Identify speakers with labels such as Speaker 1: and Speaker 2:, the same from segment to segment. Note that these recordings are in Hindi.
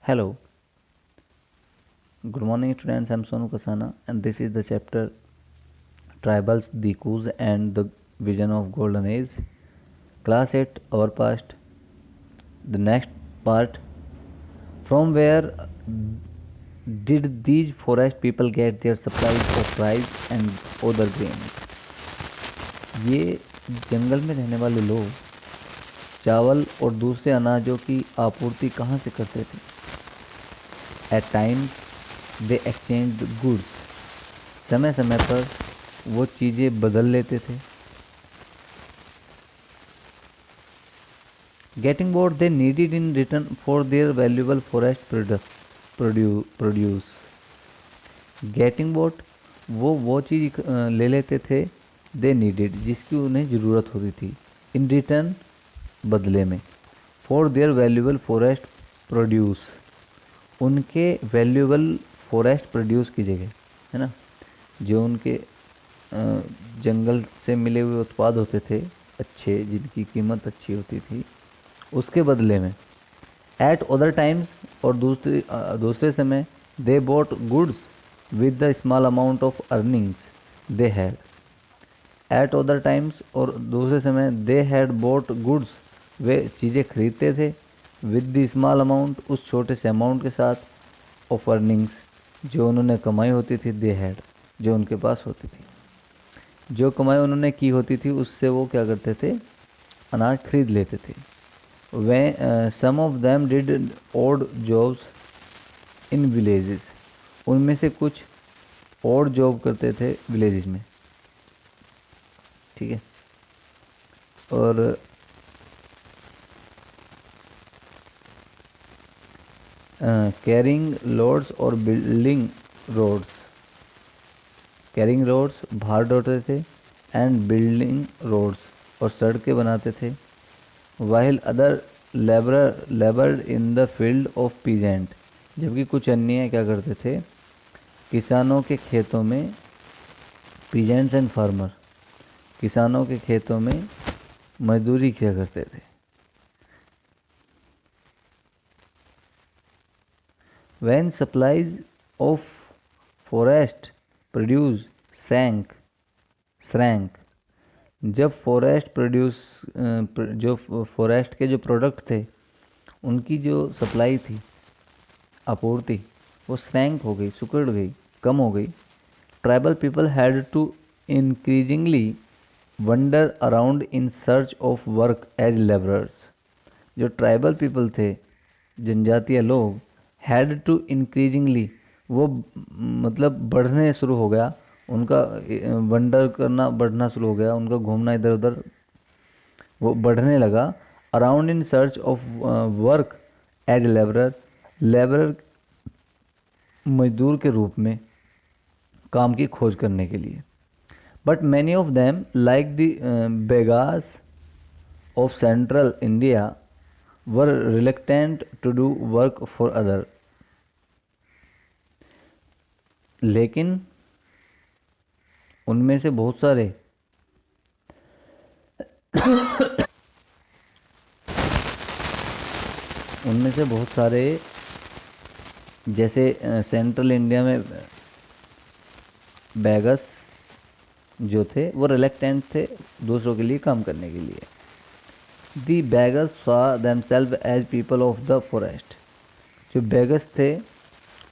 Speaker 1: Hello, good morning students. I'm Sonu Kasana and this is the chapter Tribals, the Coos and the Vision of Golden Age. Class 8, our past. The next part. From where did these forest people get their supplies of rice and other grains? ये जंगल में रहने वाले लोग चावल और दूसरे अनाजों की आपूर्ति कहाँ से करते थे? At times they exchanged goods. समय समय पर वो चीज़ें बदल लेते थे. Getting what they needed in return for their valuable forest produce. Getting what वो चीज़ ले लेते थे they needed जिसकी उन्हें ज़रूरत होती थी in return बदले में for their valuable forest produce उनके valuable forest produce की जगह है ना जो उनके जंगल से मिले हुए उत्पाद होते थे अच्छे जिनकी कीमत अच्छी होती थी उसके बदले में एट अदर टाइम्स और दूसरे समय they bought goods with the small amount of earnings they had eight other times और दूसरे समय दे हैड बॉट गुड्स वे चीज़ें खरीदते थे विद द स्मॉल अमाउंट उस छोटे से अमाउंट के साथ ऑफ अर्निंग्स जो उन्होंने कमाई होती थी दे हैड जो उनके पास होती थी जो कमाई उन्होंने की होती थी उससे वो क्या करते थे अनाज खरीद लेते थे when some of them did odd jobs in villages उनमें से कुछ odd जॉब करते थे विलेजेस में ठीक है और कैरिंग लोड्स और बिल्डिंग रोड्स कैरिंग रोड्स भार ढोते थे एंड बिल्डिंग रोड्स और सड़कें बनाते थे while other labored in the field of peasant जबकि कुछ अन्य क्या करते थे किसानों के खेतों में peasants एंड फार्मर किसानों के खेतों में मजदूरी किया करते थे when supplies of forest produce shrank जब फॉरेस्ट प्रोड्यूस जो फॉरेस्ट के जो प्रोडक्ट थे उनकी जो सप्लाई थी आपूर्ति वो सैंक हो गई सिकुड़ गई कम हो गई tribal people had to increasingly wander around in search of work as labourers जो ट्राइबल पीपल थे जनजातीय लोग हैड टू इंक्रीजिंगली वो मतलब बढ़ने शुरू हो गया उनका वंडर करना बढ़ना शुरू हो गया उनका घूमना इधर उधर वो बढ़ने लगा around in search of work as labourer मजदूर के रूप में काम की खोज करने के लिए but many of them like the Baigas of central India were reluctant to do work for other लेकिन उनमें से बहुत सारे उनमें से बहुत सारे जैसे सेंट्रल इंडिया में बैगस जो थे वो रिलेक्टेंट थे दूसरों के लिए काम करने के लिए the Baigas saw themselves as people of the forest जो बैगस थे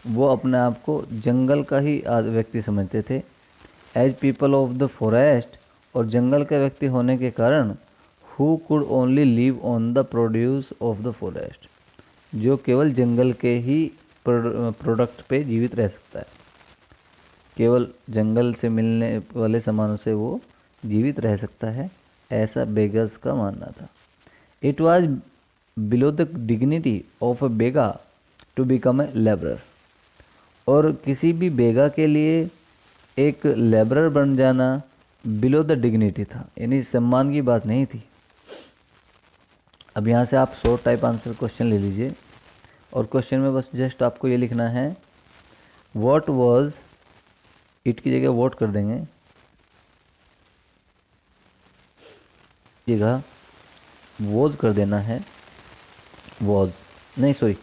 Speaker 1: वो अपने आप को जंगल का ही व्यक्ति समझते थे as people of the forest और जंगल के व्यक्ति होने के कारण who could only live on the produce of the forest जो केवल जंगल के ही प्रोडक्ट पे जीवित रह सकता है केवल जंगल से मिलने वाले सामानों से वो जीवित रह सकता है ऐसा बेगर्स का मानना था it was below the dignity of a Baiga to become a labourer और किसी भी बेगा के लिए एक लेबरर बन जाना बिलो द डिग्निटी था यानी सम्मान की बात नहीं थी अब यहाँ से आप शॉर्ट टाइप आंसर क्वेश्चन ले लीजिए और क्वेश्चन में बस जस्ट आपको ये लिखना है व्हाट वाज इट की जगह व्हाट कर देंगे जगह वॉज कर देना है वॉज नहीं sorry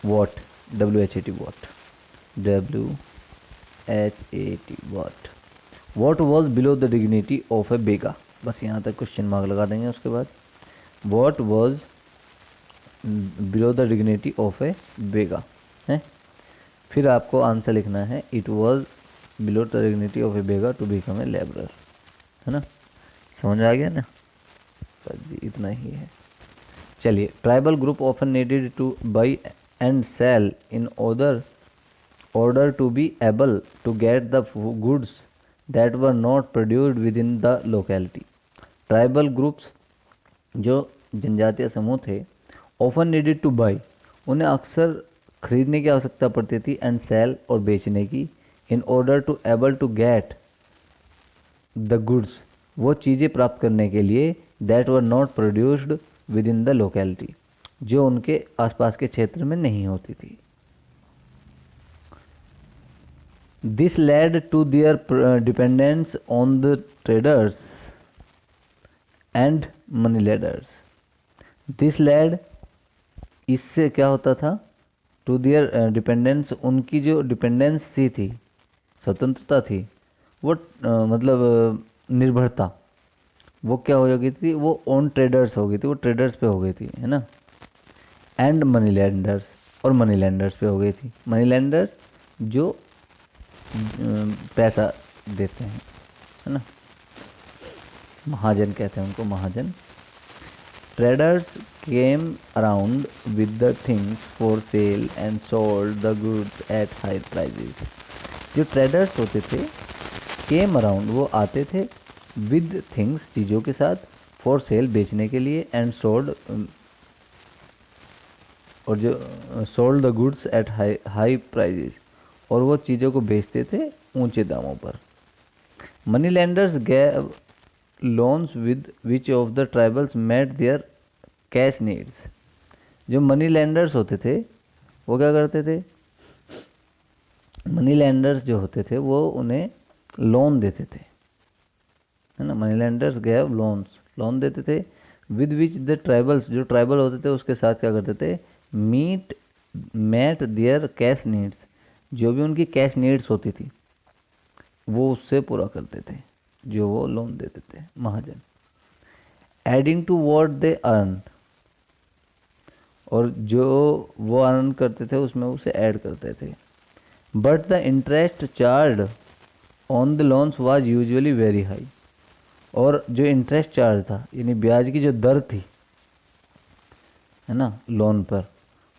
Speaker 1: what, WHAT what, WHAT what. What was below the dignity of a Baiga, बस यहाँ तक क्वेश्चन मार्क लगा देंगे। उसके बाद what was below the dignity of a Baiga है। फिर आपको आंसर लिखना है it was below the dignity of a Baiga to become a labourer, है ना। समझ आ गया ना, बस जी इतना ही है। चलिए, tribal group often needed to buy and sell in order to be able to get the goods that were not produced within the locality। Tribal groups, जो जनजातीय समूह थे, ऑफन नीडेड टू बाई, उन्हें अक्सर खरीदने की आवश्यकता पड़ती थी, एंड सेल और बेचने की, in order to able to get the goods, वो चीज़ें प्राप्त करने के लिए, that were not produced within the locality, जो उनके आसपास के क्षेत्र में नहीं होती थी। This led to their dependence on the traders and money lenders। This led, इससे क्या होता था, to their dependence, उनकी जो डिपेंडेंसी थी, स्वतंत्रता थी, वो मतलब निर्भरता, वो क्या हो गई थी, वो ऑन ट्रेडर्स हो गई थी, वो ट्रेडर्स पे हो गई थी, है ना। एंड मनी लेंडर्स, और मनी लेंडर्स पे हो गई थी। मनी लेंडर्स जो पैसा देते हैं, है ना, महाजन कहते हैं उनको, महाजन। Traders came around with the things for sale and sold the goods at high prices. जो ट्रेडर्स होते थे, केम अराउंड, वो आते थे, विद थिंग्स, चीज़ों के साथ, फॉर सेल, बेचने के लिए, एंड सोल्ड, और जो sold the goods at high prices, और वो चीज़ों को बेचते थे ऊंचे दामों पर। Money lenders gave loans with which of the tribals met their cash needs. जो मनी लेंडर्स होते थे, वो क्या करते थे, मनी लेंडर्स जो होते थे वो उन्हें लोन देते थे, है ना। Money lenders gave loans, loan देते थे, विद विच द ट्राइबल्स, जो ट्राइबल होते थे उसके साथ क्या करते थे, मेट देयर कैश नीड्स, जो भी उनकी कैश नीड्स होती थी वो उससे पूरा करते थे, जो वो लोन देते थे महाजन। Adding to what they earn, और जो वो अर्न करते थे उसमें उसे ऐड करते थे। But the interest charge on the loans was usually very high, और जो इंटरेस्ट चार्ज था, यानी ब्याज की जो दर थी, है ना, लोन पर,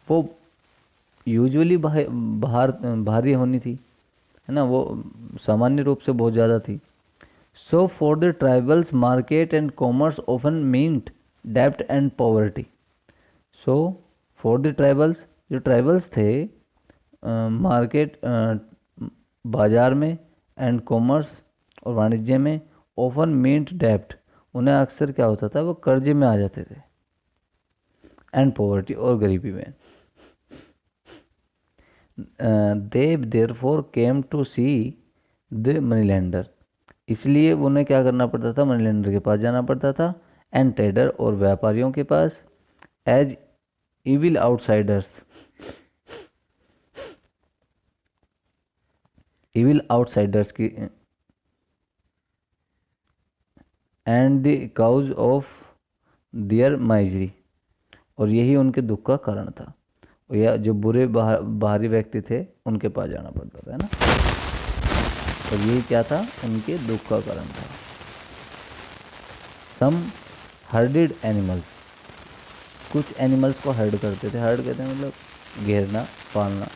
Speaker 1: वो यूजुअली भारी होनी थी, है ना, वो सामान्य रूप से बहुत ज़्यादा थी। So for the tribals market and commerce often meant डेब्ट and poverty. So for the tribals, जो ट्राइबल्स थे, मार्केट, बाजार में, एंड कॉमर्स, और वाणिज्य में, ऑफन मीन्ट डेब्ट, उन्हें अक्सर क्या होता था, वो कर्जे में आ जाते थे, एंड पॉवर्टी, और गरीबी में। they therefore came to see the money lender, इसलिए उन्हें क्या करना पड़ता था, मनी लेंडर के पास जाना पड़ता था, एंड ट्रेडर, और व्यापारियों के पास, as evil outsiders, evil outsiders की, and the cause of their misery, और यही उनके दुख का कारण था, या जो बुरे बाहरी व्यक्ति थे उनके पास जाना पड़ता था, है ना, और यही क्या था, उनके दुख का कारण था। सम हर्डेड एनिमल्स, कुछ एनिमल्स को हर्ड करते थे, हर्ड कहते हैं मतलब घेरना, पालना।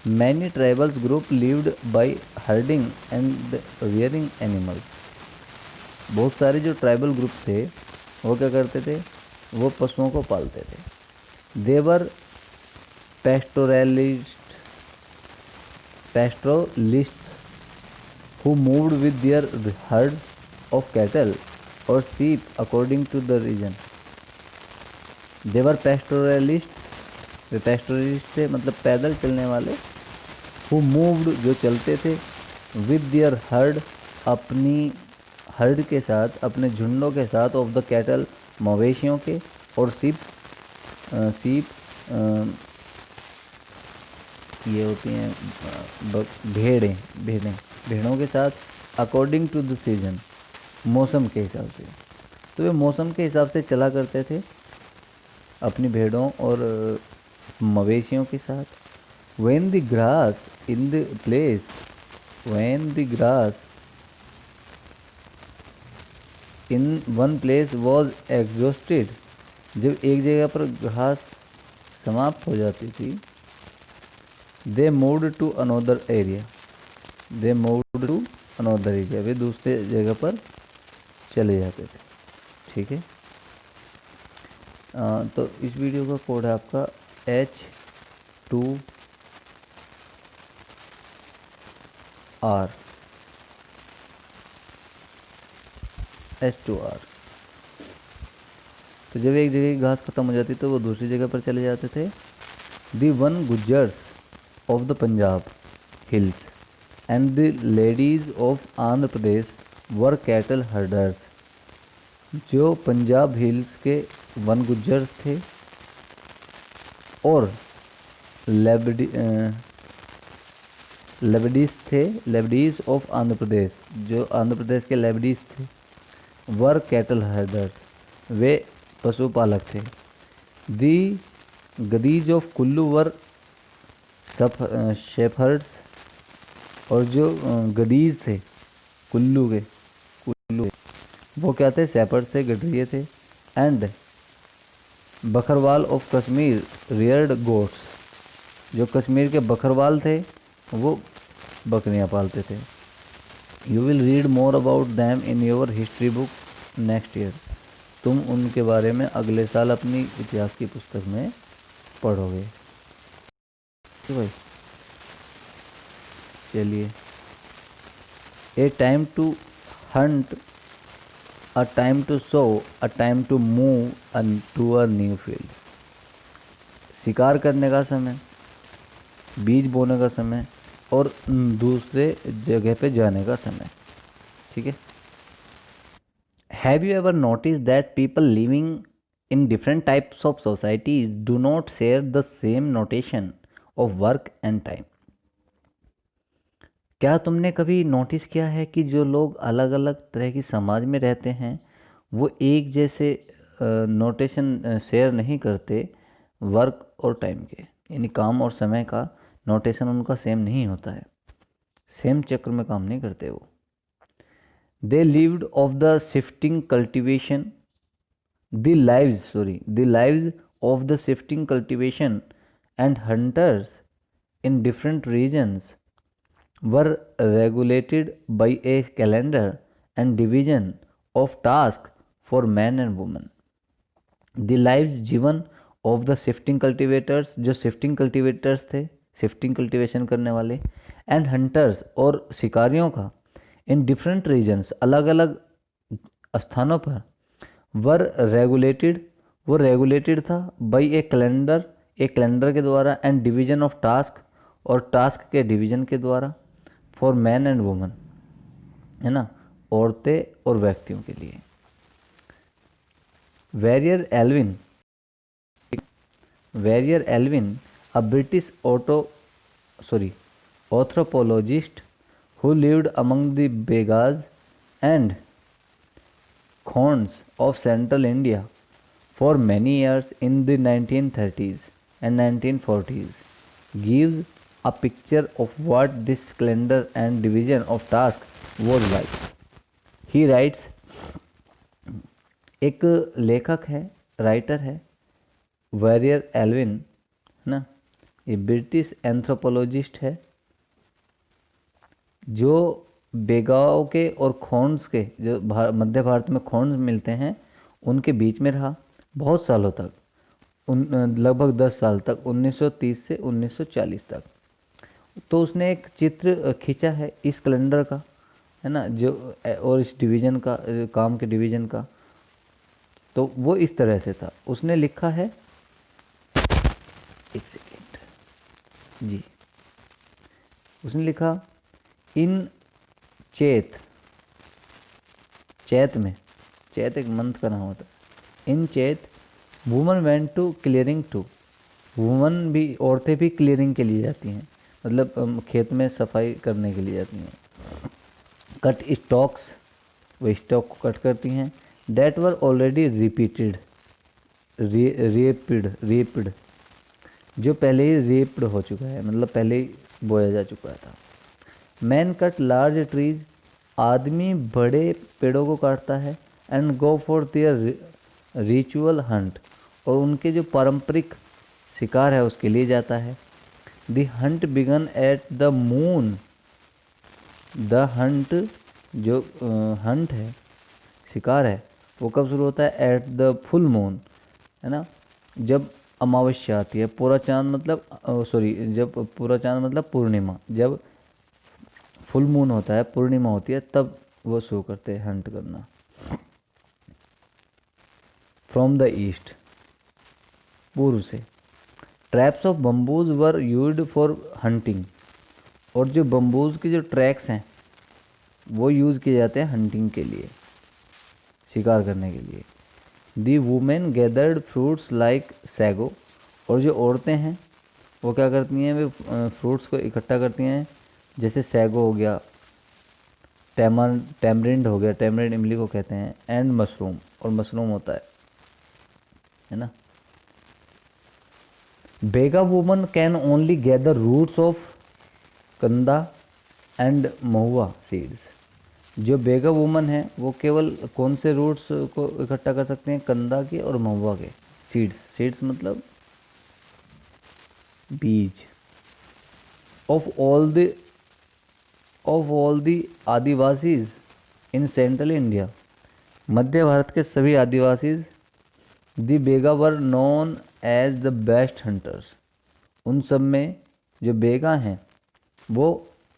Speaker 1: Many tribals group lived bye herding and rearing animals, बहुत सारे जो ट्राइबल ग्रुप थे वो क्या करते थे, वो पशुओं को पालते थे। They were pastoralists who moved with their herds of cattle or sheep according to the region। They were pastoralists, way pastoralists थे मतलब पैदल चलने वाले, who moved, जो चलते थे, with their herd, अपनी हर्ड के साथ, अपने झुंडों के साथ, ऑफ द कैटल, मवेशियों के, और sheep ये होती हैं भेड़ों के साथ अकॉर्डिंग टू द सीजन, मौसम के हिसाब से। तो वे मौसम के हिसाब से चला करते थे अपनी भेड़ों और मवेशियों के साथ। when the grass in the place when the grass in one place was exhausted, जब एक जगह पर घास समाप्त हो जाती थी, they moved to another area, वे दूसरे जगह पर चले जाते थे। ठीक है। तो इस वीडियो का कोड है आपका H2R। तो जब एक जगह की घास खत्म हो जाती तो वो दूसरी जगह पर चले जाते थे। The Van Gujjars of the Punjab hills and the ladies of Andhra Pradesh were cattle herders. जो पंजाब हिल्स के वन गुज्जर्स थे और लेबडीज ऑफ आंध्र प्रदेश, जो आंध्र प्रदेश के लेबडीज थे, वर कैटल हर्डर्स, वे पशुपालक थे। दी गदीज ऑफ कुल्लू वर शेफर्ड्स, और जो गदीज थे कुल्लू के, वो क्या थे? शेफर्ड थे, गडरिये थे। And Bakarwal of Kashmir Rudyard goats, जो कश्मीर के बकरवाल थे वो बकरियां पालते थे। You will read more about them in your history book next year. तुम उनके बारे में अगले साल अपनी इतिहास की पुस्तक में पढ़ोगे। तो भाई चलिए, a time to hunt, a time to sow, a time to move to a new field. शिकार करने का समय, बीज बोने का समय और दूसरे जगह पे जाने का समय। ठीक है। Have you ever notice that people living in different types of societies do not share the same notation of work and time. क्या तुमने कभी नोटिस किया है कि जो लोग अलग अलग तरह की समाज में रहते हैं वो एक जैसे नोटेशन शेयर नहीं करते वर्क और टाइम के, यानी काम और समय का नोटेशन उनका सेम नहीं होता है, सेम चक्र में काम नहीं करते वो। They lived off the shifting cultivation, the lives of the shifting cultivation and hunters in different regions were regulated by a calendar and division of task for men and women. The lives जीवन of the shifting cultivators, जो shifting cultivators थे, shifting cultivation करने वाले, and hunters और शिकारियों का in different regions, अलग अलग स्थानों पर, were regulated, वो regulated था by a calendar, एक कैलेंडर के द्वारा, and division of task, और टास्क के डिवीजन के द्वारा, फॉर मैन एंड वुमन, है ना, औरतें और व्यक्तियों के लिए। Verrier Elwin a British anthropologist who lived among the Begas and Khonds of central India for many years in the 1930s and 1940s, gives a picture of what this calendar and division of task was like. He writes, एक लेखक है, राइटर है, वेरियर एल्विन, है ना, ये ब्रिटिश एंथ्रोपोलॉजिस्ट है जो बेगाओं के और खोन्स के, जो मध्य भारत में खोन्स मिलते हैं, उनके बीच में रहा बहुत सालों तक, लगभग 10 साल तक, 1930 से 1940 तक। तो उसने एक चित्र खींचा है इस कैलेंडर का, है ना, जो और इस डिवीजन का, काम के डिवीजन का। तो वो इस तरह से था। उसने लिखा है, एक सेकेंड जी, उसने लिखा, इन चैत में, चैत एक मंथ का नाम होता है, in Chait women went to clearing to women भी, औरतें भी क्लियरिंग के लिए जाती हैं, मतलब खेत में सफाई करने के लिए जाती हैं। कट स्टॉक्स, वो स्टॉक को कट करती हैं। That were already repeated, rapid, जो पहले ही रेप्ड हो चुका है, मतलब पहले ही बोया जा चुका था। मैन कट लार्ज ट्रीज, आदमी बड़े पेड़ों को काटता है। And go for their ritual Hunt, और उनके जो पारंपरिक शिकार है उसके लिए जाता है। The hunt began at the moon, the hunt, जो हंट है, शिकार है, वो कब शुरू होता है? एट द फुल मून, है ना, जब अमावस्या आती है। पूरा चांद मतलब सॉरी, जब पूरा चांद मतलब पूर्णिमा, जब फुल मून होता है, पूर्णिमा होती है, तब वो शुरू करते हैं हंट करना। फ्रॉम द ईस्ट, पूर्व से। Traps of bamboos were used for hunting, और जो बम्बूज के जो ट्रैक्स हैं वो यूज़ किए जाते हैं हंटिंग के लिए, शिकार करने के लिए। दी women gathered fruits like sago, और जो औरतें हैं वो क्या करती हैं? वे फ्रूट्स को इकट्ठा करती हैं, जैसे सैगो हो गया, टैमरिंड हो गया, टैमरिंड इमली को कहते हैं। एंड मशरूम, और मशरूम होता है ना। Baiga women can only gather roots of kanda and mahua seeds, जो बेगा वुमन है वो केवल कौन से रूट्स को इकट्ठा कर सकते हैं? कंदा के और महुआ के सीड्स। सीड्स मतलब बीज। Of all the Adivasis in central India, मध्य भारत के सभी Adivasis, the Baiga were known as the best hunters, उन सब में जो बेगा हैं वो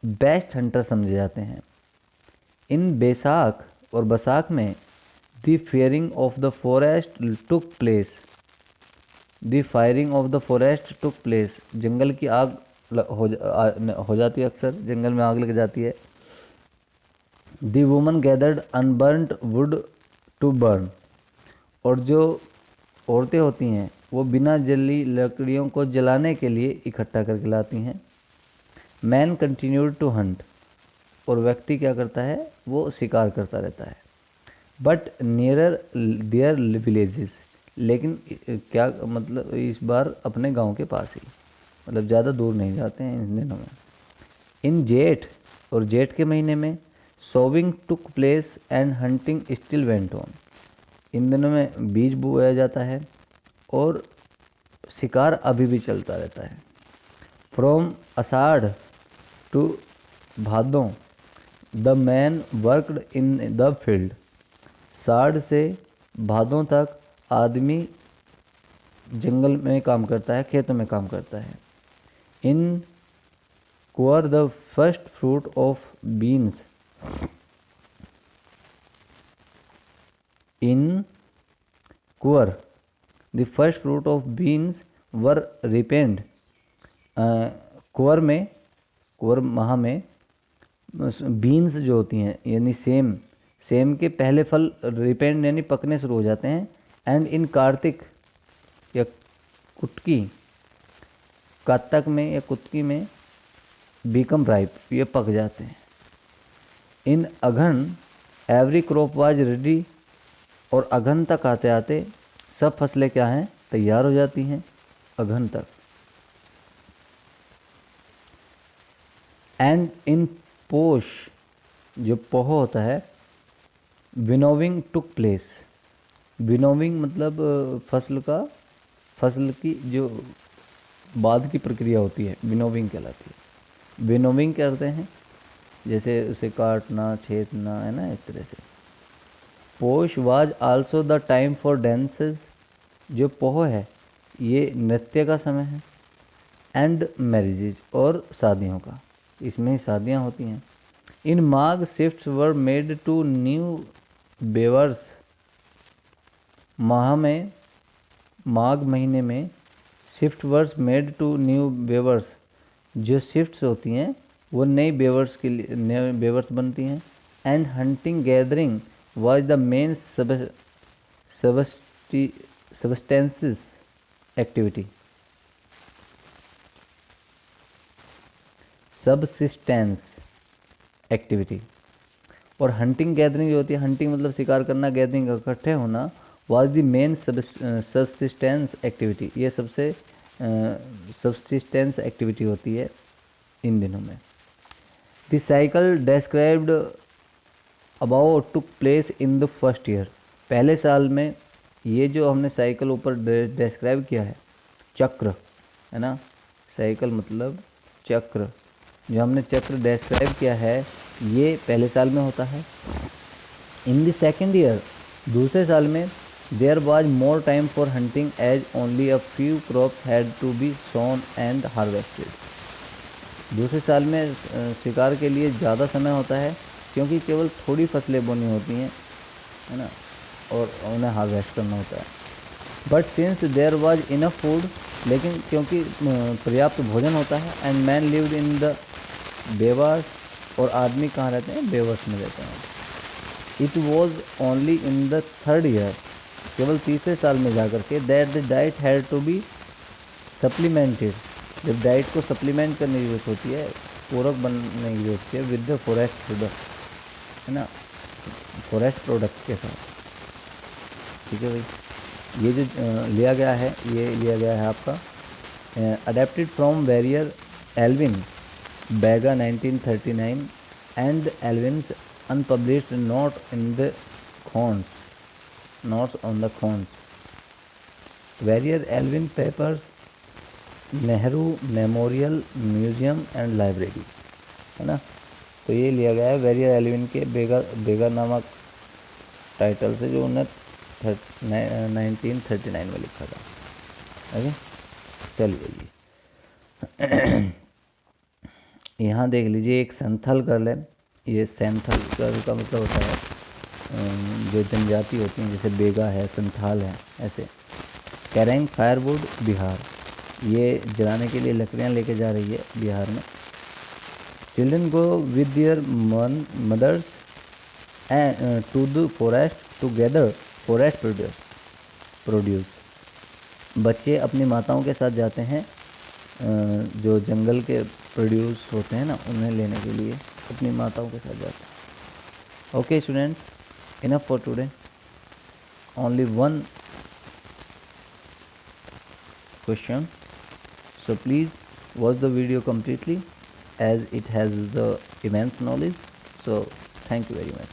Speaker 1: बेस्ट हंटर समझे जाते हैं। इन बैसाख और बसाख में the firing of the forest took place, the firing of the forest took place, जंगल की आग हो जाती है, अक्सर जंगल में आग लग जाती है। The women gathered unburned wood to burn, और जो औरतें होती हैं वो बिना जली लकड़ियों को जलाने के लिए इकट्ठा करके लाती हैं। मैन कंटिन्यूड टू हंट, और व्यक्ति क्या करता है? वो शिकार करता रहता है। बट नियरर देयर विलेजेस, लेकिन क्या मतलब इस बार अपने गांव के पास ही, मतलब ज़्यादा दूर नहीं जाते हैं इन दिनों में। इन जेठ, और जेठ के महीने में sowing took place and hunting still went on, इन दिनों में बीज बोया जाता है और शिकार अभी भी चलता रहता है। From Ashadh to Bhadon the man worked in the field, साढ़ से भादों तक आदमी जंगल में काम करता है, खेतों में काम करता है। In Kuar the first fruit of beans, in Kuar the first fruit of beans were ripened, कुआर माह में बीन्स जो होती हैं यानी सेम, सेम के पहले फल रिपेंड यानी पकने शुरू हो जाते हैं। एंड इन कार्तिक या कुटकी, कातक में या कुटकी में बिकम राइप, ये पक जाते हैं। इन अघन एवरी क्रॉप वाज रेडी, और अघन तक आते आते सब फसलें क्या हैं? तैयार हो जाती हैं अघन तक। एंड इन पोष, जो पोह होता है, विनोविंग टुक प्लेस, विनोविंग मतलब फसल की जो बाद की प्रक्रिया होती है विनोविंग कहलाती है। विनोविंग करते हैं जैसे उसे काटना, छेदना, है ना, इस तरह से। पोष was also the time for dances, जो पोह है ये नृत्य का समय है। एंड मैरिजेज, और शादियों का, इसमें शादियां होती हैं। In Magh shifts were made to new bewars, माघ महीने में shift were made to new bewars, जो शिफ्ट्स होती हैं वो नई बेवर्स के लिए नए बेवर्स बनती हैं। And hunting gathering was the main substances activity, subsistence activity. और हंटिंग गैदरिंग जो होती है, हंटिंग मतलब शिकार करना, गैदरिंग इकट्ठे होना, was the main subsistence activity. ये सबसे सबसिस्टेंस एक्टिविटी होती है इन दिनों में। The cycle described about took place in the first year. पहले साल में ये जो हमने साइकिल ऊपर डिस्क्राइब किया है, चक्र है ना, साइकिल मतलब चक्र, जो हमने चक्र डिस्क्राइब किया है ये पहले साल में होता है। इन द सेकेंड ईयर, दूसरे साल में, there was more time for hunting as only a few crops had to be sown and harvested. दूसरे साल में शिकार के लिए ज़्यादा समय होता है क्योंकि केवल थोड़ी फसलें बोनी होती हैं, है ना, और उन्हें हार्वेस्ट करना होता है। But since there was enough food, लेकिन क्योंकि पर्याप्त भोजन होता है, and man lived in the bewars, और आदमी कहाँ रहते हैं, बेवर्स में रहते हैं। It was only in the third year, केवल तीसरे साल में जाकर के, that the diet had to be supplemented, जब डाइट को सप्लीमेंट करने की जरूरत होती है, पूरक बनने की जरूरत होती है, विद द फॉरेस्ट प्रोडक्ट, है ना, फॉरेस्ट प्रोडक्ट के साथ। ठीक है भाई, ये जो लिया गया है, ये लिया गया है आपका adapted from Verrier Elwin Baiga 1939 and Elwin's unpublished note in the Khonds, notes on the Khonds, Verrier Elwin papers, Nehru memorial museum and library, है ना। तो ये लिया गया है वेरियर एल्विन के बेगा नामक टाइटल से, जो उन्हें 1939 में लिखा था। ओके, चलिए जी यहाँ देख लीजिए, एक सेंथल गर्ल है। ये सेंथल गर्ल का मतलब होता है जो जनजाति होती हैं, जैसे बेगा है, संथाल है, ऐसे। कैरेंग फायरवुड बिहार, ये जलाने के लिए लकड़ियाँ लेके जा रही है बिहार में। Children go with their mothers to the forest to gather forest produce, बच्चे अपनी माताओं के साथ जाते हैं जो जंगल के प्रोड्यूस होते हैं ना, उन्हें लेने के लिए अपनी माताओं के साथ जाते हैं। Okay students, enough for today, only one question, so please watch the video completely as it has the immense knowledge. So thank you very much.